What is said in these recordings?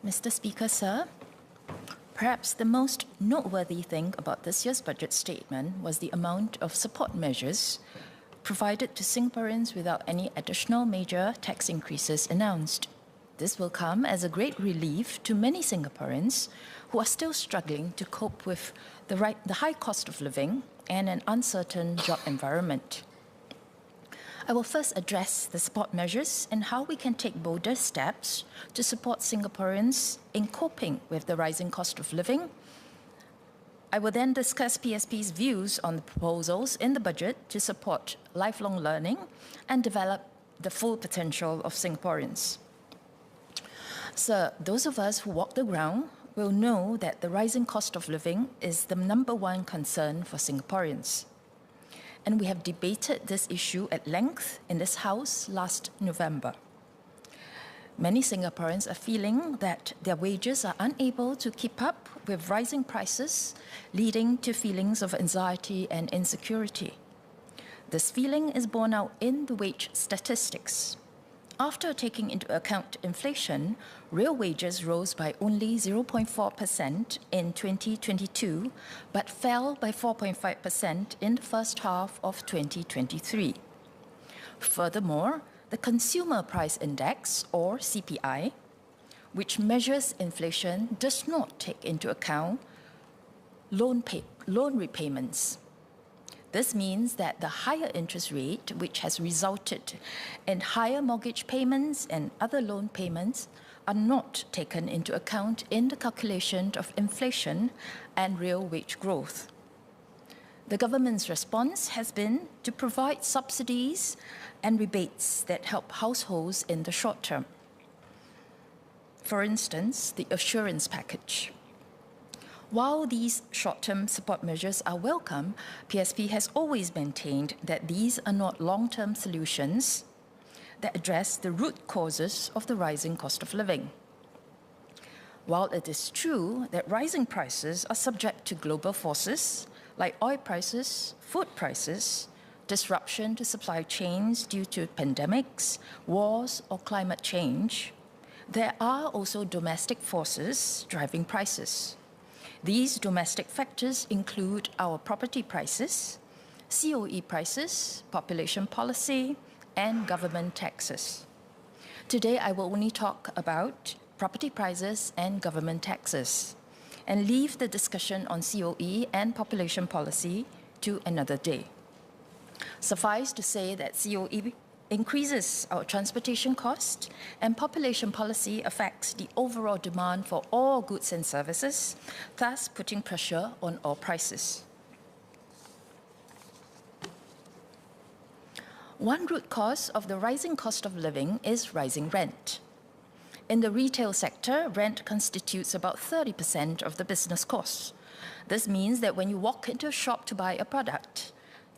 Mr. Speaker, sir, perhaps the most noteworthy thing about this year's budget statement was the amount of support measures provided to Singaporeans without any additional major tax increases announced. This will come as a great relief to many Singaporeans who are still struggling to cope with the high cost of living and an uncertain job environment. I will first address the support measures and how we can take bolder steps to support Singaporeans in coping with the rising cost of living. I will then discuss PSP's views on the proposals in the budget to support lifelong learning and develop the full potential of Singaporeans. Sir, those of us who walk the ground will know that the rising cost of living is the #1 concern for Singaporeans. And we have debated this issue at length in this House last November. Many Singaporeans are feeling that their wages are unable to keep up with rising prices, leading to feelings of anxiety and insecurity. This feeling is borne out in the wage statistics. After taking into account inflation, real wages rose by only 0.4% in 2022, but fell by 4.5% in the first half of 2023. Furthermore, the Consumer Price Index, or CPI, which measures inflation, does not take into account loan repayments. This means that the higher interest rate, which has resulted in higher mortgage payments and other loan payments, are not taken into account in the calculation of inflation and real wage growth. The government's response has been to provide subsidies and rebates that help households in the short term. For instance, the assurance package. While these short-term support measures are welcome, PSP has always maintained that these are not long-term solutions that address the root causes of the rising cost of living. While it is true that rising prices are subject to global forces like oil prices, food prices, disruption to supply chains due to pandemics, wars, or climate change, there are also domestic forces driving prices. These domestic factors include our property prices, COE prices, population policy, and government taxes. Today, I will only talk about property prices and government taxes, and leave the discussion on COE and population policy to another day. Suffice to say that COE increases our transportation cost, and population policy affects the overall demand for all goods and services, thus putting pressure on all prices. One root cause of the rising cost of living is rising rent. In the retail sector, rent constitutes about 30% of the business costs. This means that when you walk into a shop to buy a product,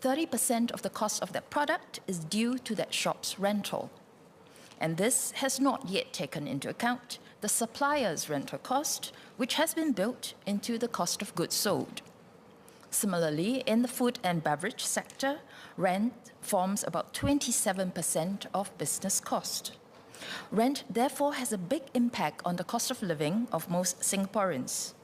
30% of the cost of that product is due to that shop's rental. And this has not yet taken into account the supplier's rental cost, which has been built into the cost of goods sold. Similarly, in the food and beverage sector, rent forms about 27% of business cost. Rent, therefore, has a big impact on the cost of living of most Singaporeans.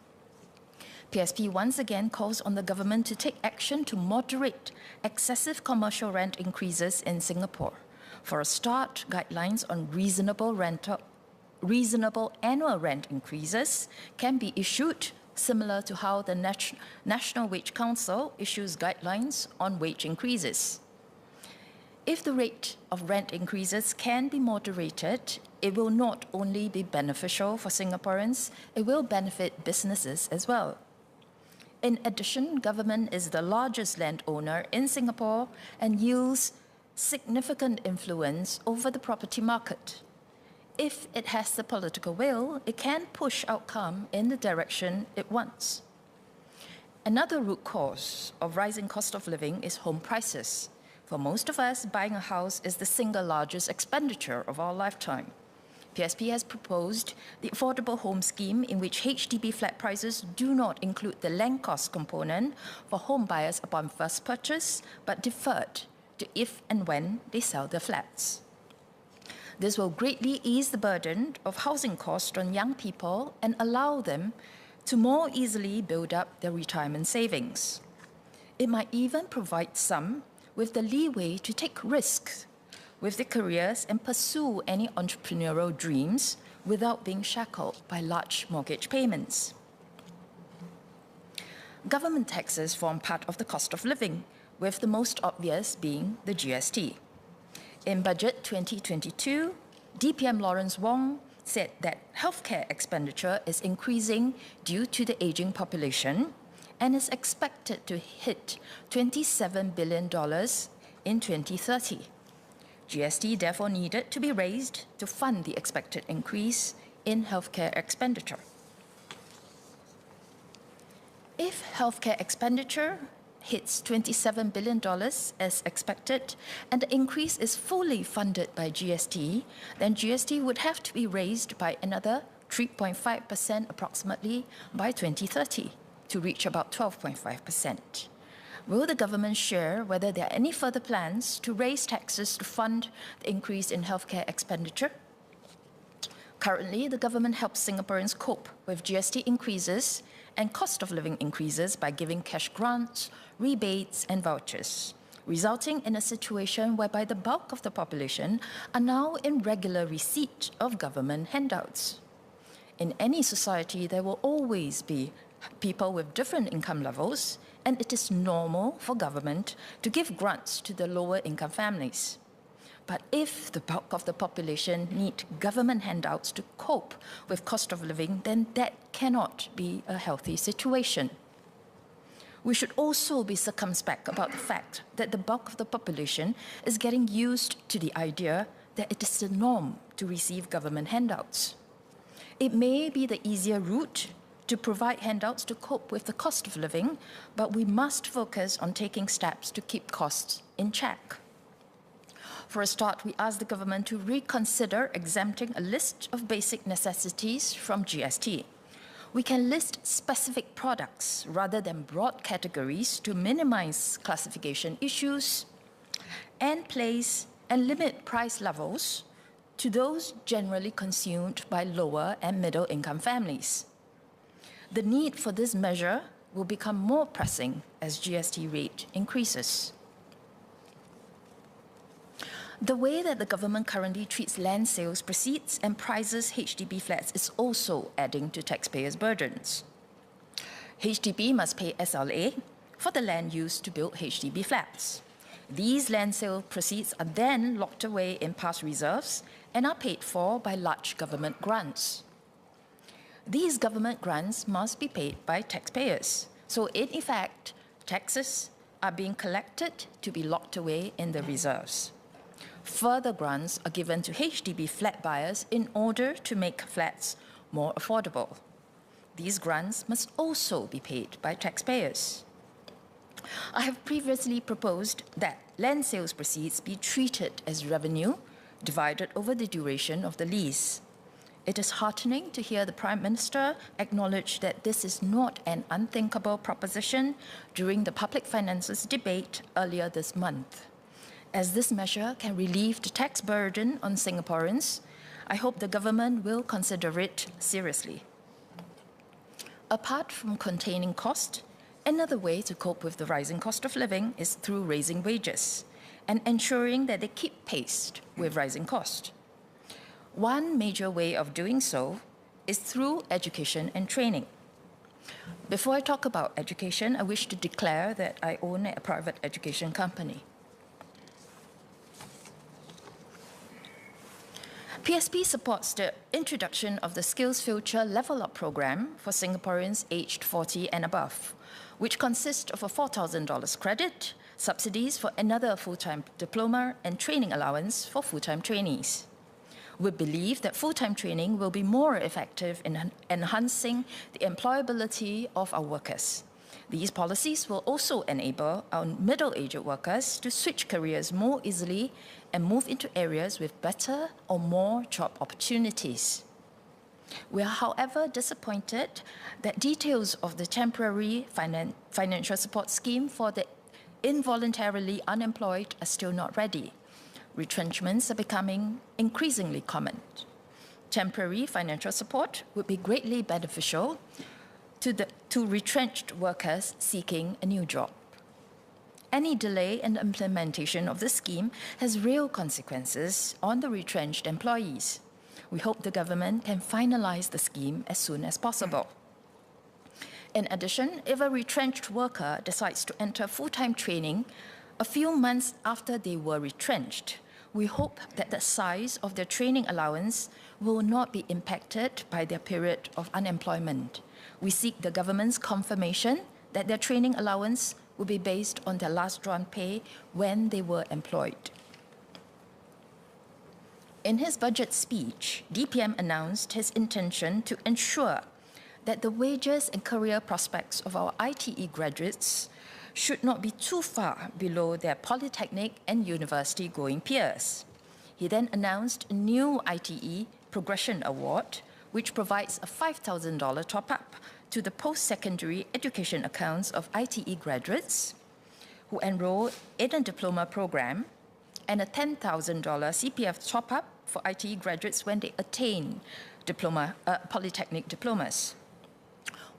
PSP once again calls on the government to take action to moderate excessive commercial rent increases in Singapore. For a start, guidelines on reasonable annual rent increases can be issued, similar to how the National Wage Council issues guidelines on wage increases. If the rate of rent increases can be moderated, it will not only be beneficial for Singaporeans, it will benefit businesses as well. In addition, government is the largest landowner in Singapore and yields significant influence over the property market. If it has the political will, it can push outcome in the direction it wants. Another root cause of rising cost of living is home prices. For most of us, buying a house is the single largest expenditure of our lifetime. PSP has proposed the Affordable Home Scheme, in which HDB flat prices do not include the land cost component for home buyers upon first purchase, but deferred to if and when they sell their flats. This will greatly ease the burden of housing costs on young people and allow them to more easily build up their retirement savings. It might even provide some with the leeway to take risks with their careers and pursue any entrepreneurial dreams without being shackled by large mortgage payments. Government taxes form part of the cost of living, with the most obvious being the GST. In Budget 2022, DPM Lawrence Wong said that healthcare expenditure is increasing due to the aging population and is expected to hit $27 billion in 2030. GST therefore needed to be raised to fund the expected increase in healthcare expenditure. If healthcare expenditure hits $27 billion as expected, and the increase is fully funded by GST, then GST would have to be raised by another 3.5% approximately by 2030 to reach about 12.5%. Will the government share whether there are any further plans to raise taxes to fund the increase in healthcare expenditure? Currently, the government helps Singaporeans cope with GST increases and cost of living increases by giving cash grants, rebates, and vouchers, resulting in a situation whereby the bulk of the population are now in regular receipt of government handouts. In any society, there will always be people with different income levels, and it is normal for government to give grants to the lower income families. But if the bulk of the population need government handouts to cope with cost of living, then that cannot be a healthy situation. We should also be circumspect about the fact that the bulk of the population is getting used to the idea that it is the norm to receive government handouts. It may be the easier route to provide handouts to cope with the cost of living, but we must focus on taking steps to keep costs in check. For a start, we ask the government to reconsider exempting a list of basic necessities from GST. We can list specific products rather than broad categories to minimize classification issues and limit price levels to those generally consumed by lower and middle income families. The need for this measure will become more pressing as GST rate increases. The way that the government currently treats land sales proceeds and prices HDB flats is also adding to taxpayers' burdens. HDB must pay SLA for the land used to build HDB flats. These land sale proceeds are then locked away in past reserves and are paid for by large government grants. These government grants must be paid by taxpayers. So in effect, taxes are being collected to be locked away in the reserves. Further grants are given to HDB flat buyers in order to make flats more affordable. These grants must also be paid by taxpayers. I have previously proposed that land sales proceeds be treated as revenue divided over the duration of the lease. It is heartening to hear the Prime Minister acknowledge that this is not an unthinkable proposition during the public finances debate earlier this month. As this measure can relieve the tax burden on Singaporeans, I hope the government will consider it seriously. Apart from containing cost, another way to cope with the rising cost of living is through raising wages and ensuring that they keep pace with rising cost. One major way of doing so is through education and training. Before I talk about education, I wish to declare that I own a private education company. PSP supports the introduction of the Skills Future Level Up program for Singaporeans aged 40 and above, which consists of a $4,000 credit, subsidies for another full-time diploma, and training allowance for full-time trainees. We believe that full-time training will be more effective in enhancing the employability of our workers. These policies will also enable our middle-aged workers to switch careers more easily and move into areas with better or more job opportunities. We are, however, disappointed that details of the temporary financial support scheme for the involuntarily unemployed are still not ready. Retrenchments are becoming increasingly common. Temporary financial support would be greatly beneficial to retrenched workers seeking a new job. Any delay in the implementation of this scheme has real consequences on the retrenched employees. We hope the government can finalize the scheme as soon as possible. In addition, if a retrenched worker decides to enter full-time training a few months after they were retrenched, we hope that the size of their training allowance will not be impacted by their period of unemployment. We seek the government's confirmation that their training allowance will be based on their last drawn pay when they were employed. In his budget speech, DPM announced his intention to ensure that the wages and career prospects of our ITE graduates should not be too far below their polytechnic and university-going peers. He then announced a new ITE Progression Award, which provides a $5,000 top-up to the post-secondary education accounts of ITE graduates who enroll in a diploma program, and a $10,000 CPF top-up for ITE graduates when they attain polytechnic diplomas.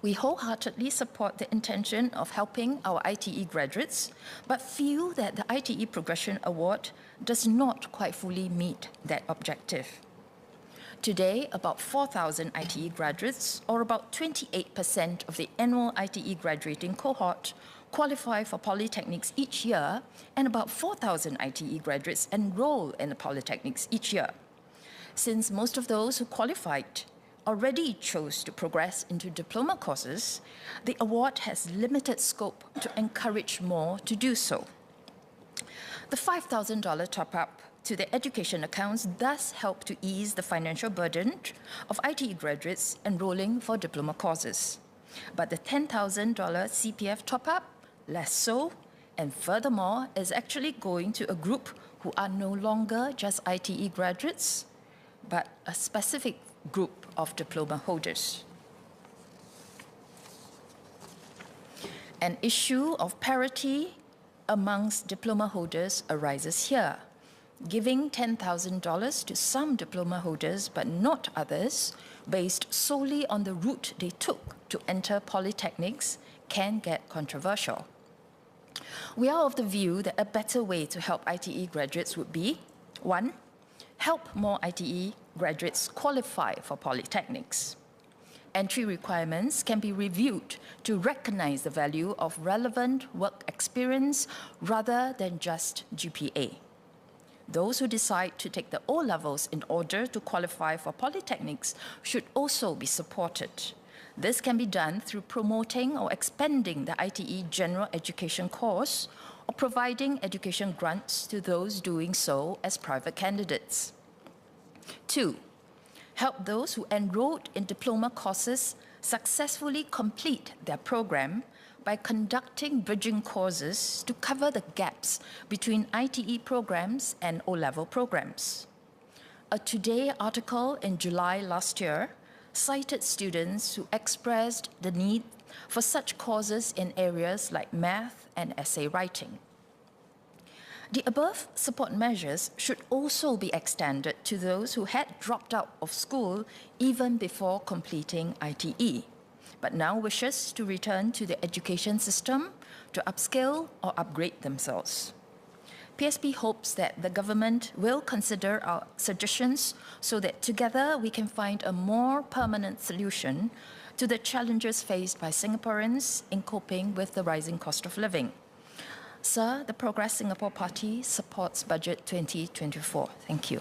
We wholeheartedly support the intention of helping our ITE graduates, but feel that the ITE Progression Award does not quite fully meet that objective. Today, about 4,000 ITE graduates, or about 28% of the annual ITE graduating cohort, qualify for polytechnics each year, and about 4,000 ITE graduates enroll in the polytechnics each year. Since most of those who qualified already chose to progress into diploma courses, the award has limited scope to encourage more to do so. The $5,000 top-up to the education accounts does help to ease the financial burden of ITE graduates enrolling for diploma courses. But the $10,000 CPF top-up, less so, and furthermore, is actually going to a group who are no longer just ITE graduates, but a specific group of diploma holders. An issue of parity amongst diploma holders arises here. Giving $10,000 to some diploma holders but not others, based solely on the route they took to enter polytechnics, can get controversial. We are of the view that a better way to help ITE graduates would be, 1, help more ITE graduates qualify for polytechnics. Entry requirements can be reviewed to recognize the value of relevant work experience rather than just GPA. Those who decide to take the O-levels in order to qualify for polytechnics should also be supported. This can be done through promoting or expanding the ITE general education course or providing education grants to those doing so as private candidates. 2, help those who enrolled in diploma courses successfully complete their program by conducting bridging courses to cover the gaps between ITE programs and O-level programs. A Today article in July last year cited students who expressed the need for such courses in areas like math and essay writing. The above support measures should also be extended to those who had dropped out of school even before completing ITE, but now wishes to return to the education system to upskill or upgrade themselves. PSP hopes that the government will consider our suggestions so that together we can find a more permanent solution to the challenges faced by Singaporeans in coping with the rising cost of living. Sir, the Progress Singapore Party supports Budget 2024. Thank you.